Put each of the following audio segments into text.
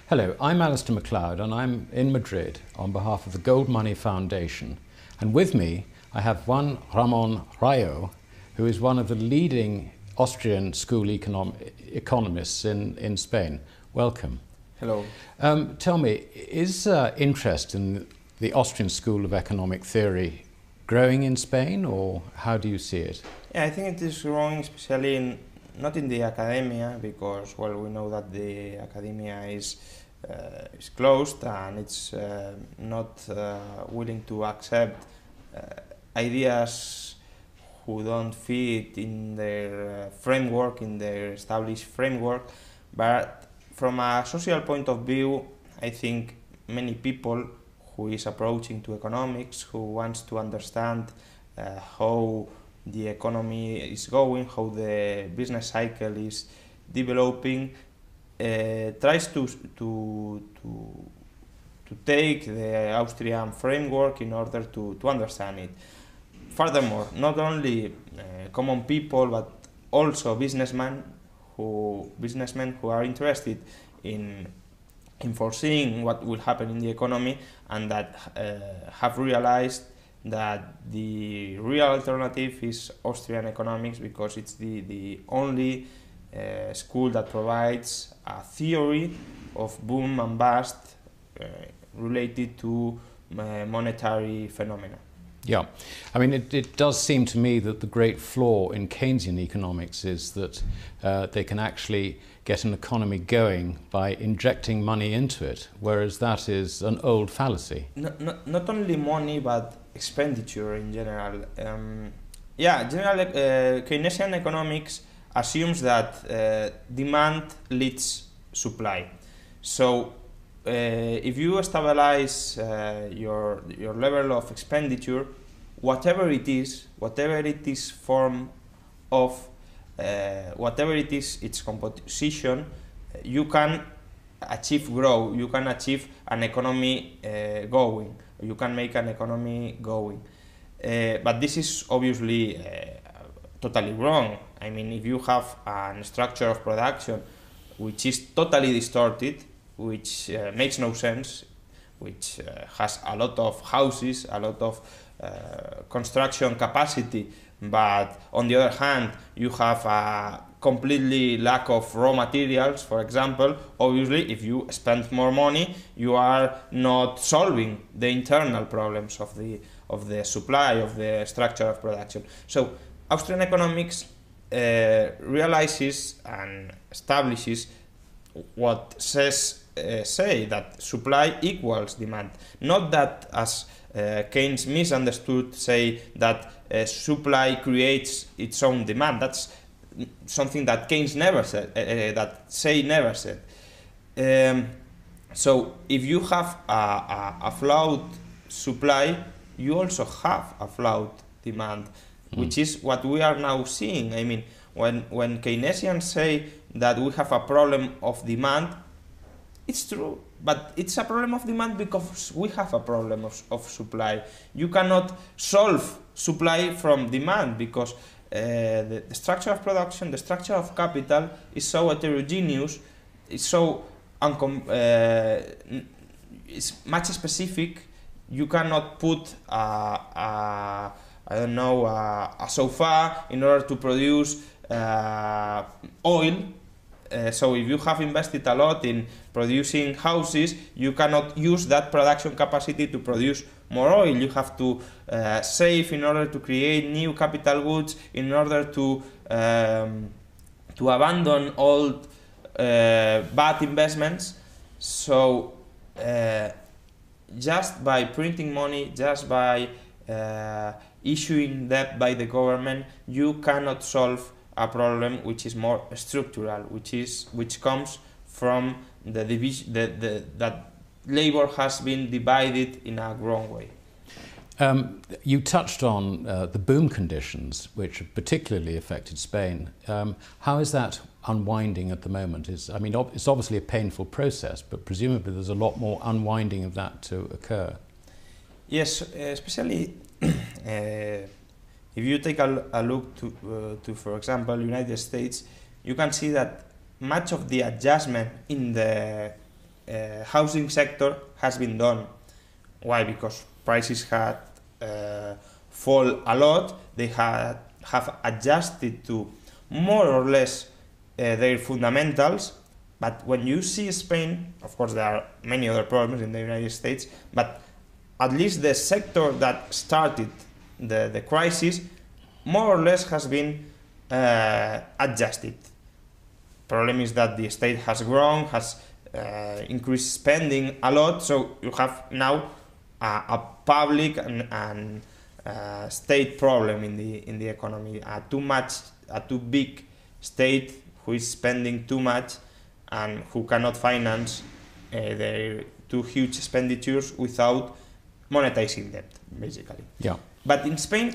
Hello, I'm Alistair MacLeod and I'm in Madrid on behalf of the Gold Money Foundation. And with me I have Juan Ramón Rayo, who is one of the leading Austrian school economists in Spain. Welcome. Hello. Tell me, is interest in the Austrian School of Economic Theory growing in Spain, or how do you see it? Yeah, I think it is growing, especially not in the academia, because, well, we know that the academia is closed and it's not willing to accept ideas who don't fit in their framework, in their established framework. But from a social point of view, I think many people who is approaching to economics, who wants to understand how the economy is going, how the business cycle is developing, tries to take the Austrian framework in order to understand it. Furthermore, not only common people, but also businessmen who are interested in foreseeing what will happen in the economy, and that have realized that the real alternative is Austrian economics, because it's the only school that provides a theory of boom and bust related to monetary phenomena. Yeah, I mean, it does seem to me that the great flaw in Keynesian economics is that they can actually get an economy going by injecting money into it, whereas that is an old fallacy. Not only money, but expenditure in general. Keynesian economics assumes that demand leads supply. So if you stabilize your level of expenditure, whatever it is form of, whatever it is its composition, you can achieve growth, you can achieve an economy going, you can make an economy going. But this is obviously totally wrong. I mean, if you have a structure of production which is totally distorted, which makes no sense, which has a lot of houses, a lot of construction capacity, but on the other hand you have a completely lack of raw materials, for example, obviously if you spend more money you are not solving the internal problems of the supply, of the structure of production. So Austrian economics realizes and establishes what say that supply equals demand. Not that, as Keynes misunderstood, say that supply creates its own demand. That's something that Keynes never said, never said. So if you have a flawed supply, you also have a flawed demand, which is what we are now seeing. I mean, when Keynesians say that we have a problem of demand, it's true, but it's a problem of demand because we have a problem of supply. You cannot solve supply from demand because the structure of production, the structure of capital is so heterogeneous, it's so it's much specific. You cannot put I don't know, a sofa in order to produce oil. So if you have invested a lot in producing houses, you cannot use that production capacity to produce more oil. You have to save in order to create new capital goods, in order to abandon old bad investments. So just by printing money, just by issuing debt by the government, you cannot solve a problem which is more structural, which comes from the division that labor has been divided in a wrong way. You touched on the boom conditions, which have particularly affected Spain. How is that unwinding at the moment? I mean, it's obviously a painful process, but presumably there's a lot more unwinding of that to occur. Yes, especially if you take a look to, for example, United States, you can see that much of the adjustment in the housing sector has been done. Why? Because prices had fall a lot. They have adjusted to more or less their fundamentals. But when you see Spain, of course there are many other problems in the United States, but at least the sector that started the crisis more or less has been adjusted. Problem is that the state has grown, has increased spending a lot, so you have now a public and state problem in the economy. A too big state who is spending too much and who cannot finance their too huge expenditures without monetizing debt, basically. Yeah. But in Spain,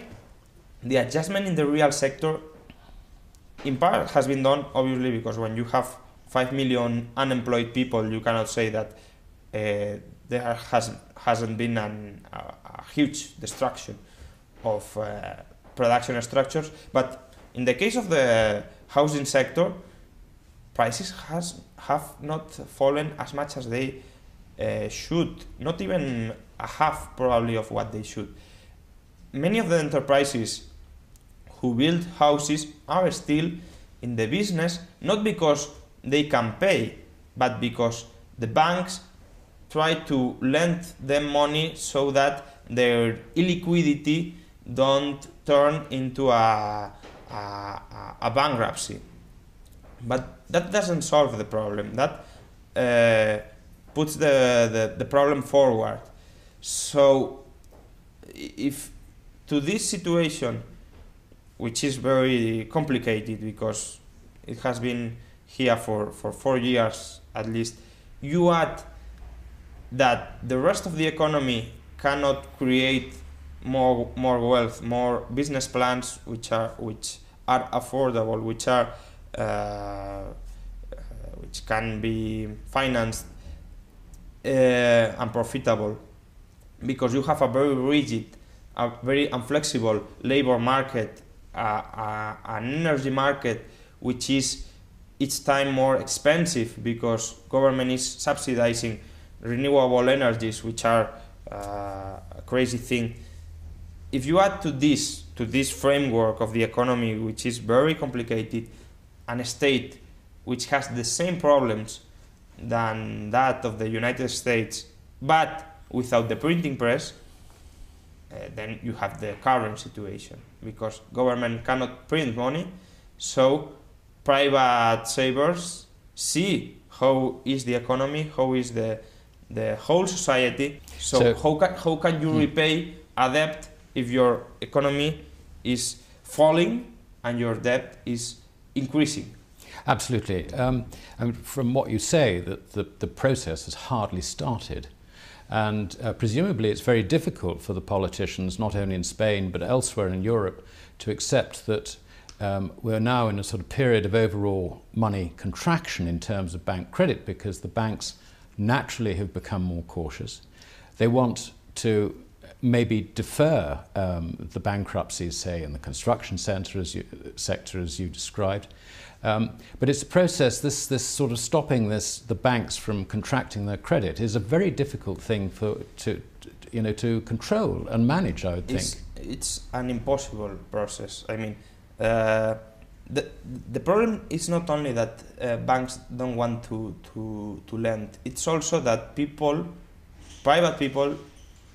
the adjustment in the real sector in part has been done obviously because when you have 5 million unemployed people, you cannot say that there hasn't been a huge destruction of production structures. But in the case of the housing sector, prices have not fallen as much as they should, not even a half probably of what they should. Many of the enterprises who build houses are still in the business, not because they can pay, but because the banks try to lend them money so that their illiquidity don't turn into a bankruptcy. But that doesn't solve the problem. That puts the problem forward. So if to this situation, which is very complicated because it has been here for 4 years at least, you add that the rest of the economy cannot create more wealth, more business plans which are affordable, which can be financed and profitable, because you have a very rigid, a very inflexible labor market, an energy market which is each time more expensive because government is subsidizing renewable energies, which are a crazy thing. If you add to this framework of the economy, which is very complicated, and a state which has the same problems than that of the United States, but without the printing press, then you have the current situation, because government cannot print money, so private savers see how is the economy, how is the whole society. So how can you repay a debt if your economy is falling and your debt is increasing? Absolutely. And from what you say, that the process has hardly started. And presumably it's very difficult for the politicians, not only in Spain but elsewhere in Europe, to accept that we're now in a sort of period of overall money contraction in terms of bank credit, because the banks naturally have become more cautious. They want to maybe defer the bankruptcies, say, in the construction sector, as you described. But it's a process, this sort of stopping the banks from contracting their credit is a very difficult thing to control and manage, I would think. It's an impossible process. I mean, the problem is not only that banks don't want to lend, it's also that private people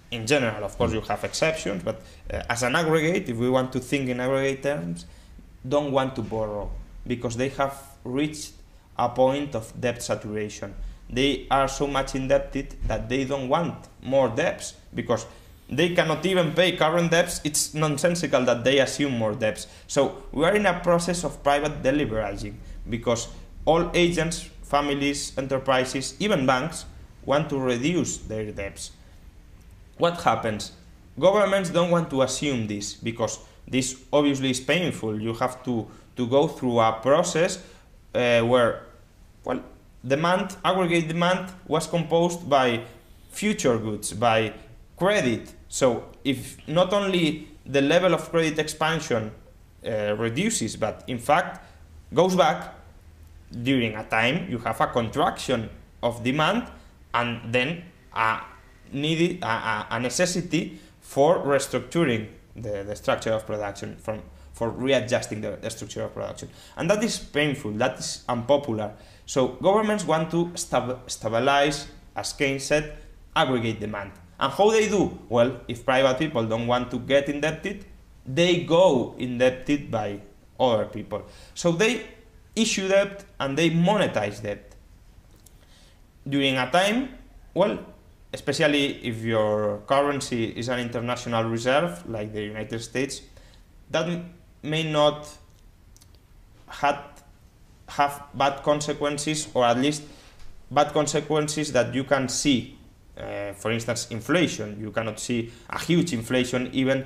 in general, of course you have exceptions, but as an aggregate, if we want to think in aggregate terms, don't want to borrow, because they have reached a point of debt saturation. They are so much indebted that they don't want more debts, because they cannot even pay current debts. It's nonsensical that they assume more debts. So we are in a process of private deleveraging, because all agents, families, enterprises, even banks want to reduce their debts. What happens? Governments don't want to assume this, because this obviously is painful. You have to go through a process where, well, aggregate demand was composed by future goods, by credit. So if not only the level of credit expansion reduces, but in fact goes back, during a time you have a contraction of demand and then a necessity for restructuring the structure of production, for readjusting the structure of production. And that is painful, that is unpopular. So governments want to stabilize, as Keynes said, aggregate demand. And how they do? Well, if private people don't want to get indebted, they go indebted by other people. So they issue debt and they monetize debt. During a time, well, especially if your currency is an international reserve, like the United States, that may not have bad consequences, or at least bad consequences that you can see. For instance, inflation. You cannot see a huge inflation even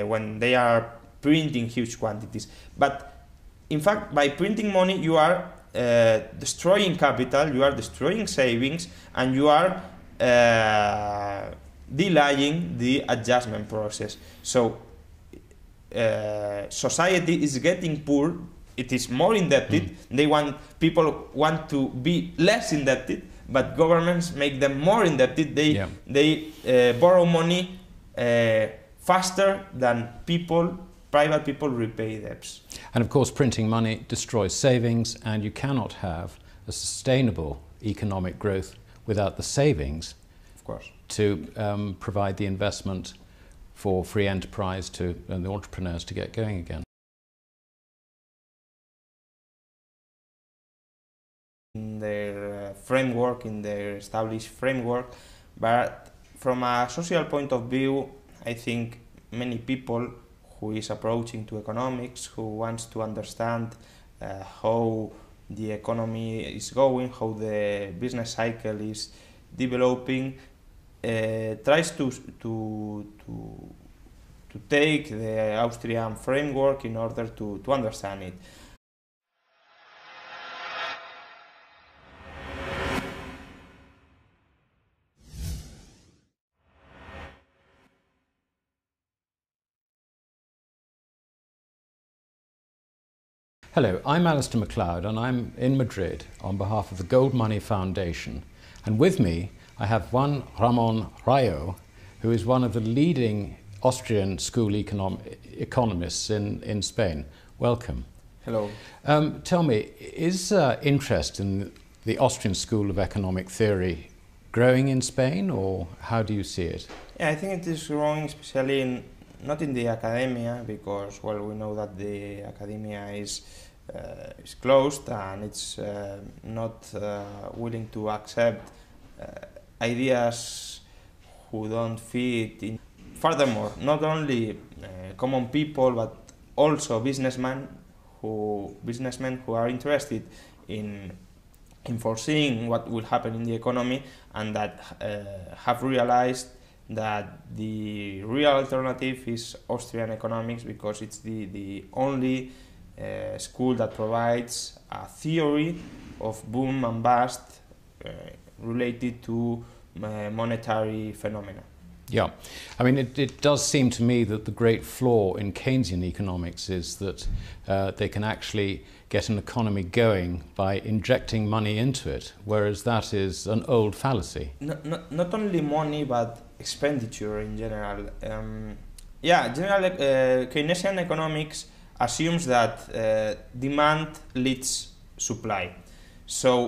when they are printing huge quantities. But in fact, by printing money, you are destroying capital, you are destroying savings, and you are delaying the adjustment process. So society is getting poor, it is more indebted, people want to be less indebted, but governments make them more indebted. They borrow money faster than private people repay debts. And of course, printing money destroys savings, and you cannot have a sustainable economic growth without the savings, of course, to provide the investment for free enterprise and the entrepreneurs to get going again. In their framework, in their established framework, but from a social point of view, I think many people who is approaching to economics, who wants to understand how the economy is going, how the business cycle is developing, tries to take the Austrian framework in order to understand it. Hello, I'm Alistair MacLeod, and I'm in Madrid on behalf of the Gold Money Foundation. And with me, I have one Ramon Rayo, who is one of the leading Austrian school economists in Spain. Welcome. Hello. Tell me, is interest in the Austrian school of economic theory growing in Spain, or how do you see it? Yeah, I think it is growing, especially not in the academia, because, well, we know that the academia is closed and it's not willing to accept ideas who don't fit in. Furthermore, not only common people, but also businessmen who are interested in foreseeing what will happen in the economy, and that have realized that the real alternative is Austrian economics, because it's the only school that provides a theory of boom and bust related to monetary phenomena. Yeah, I mean, it does seem to me that the great flaw in Keynesian economics is that they can actually get an economy going by injecting money into it, whereas that is an old fallacy. Not only money, but expenditure in general. Keynesian economics assumes that demand leads supply. So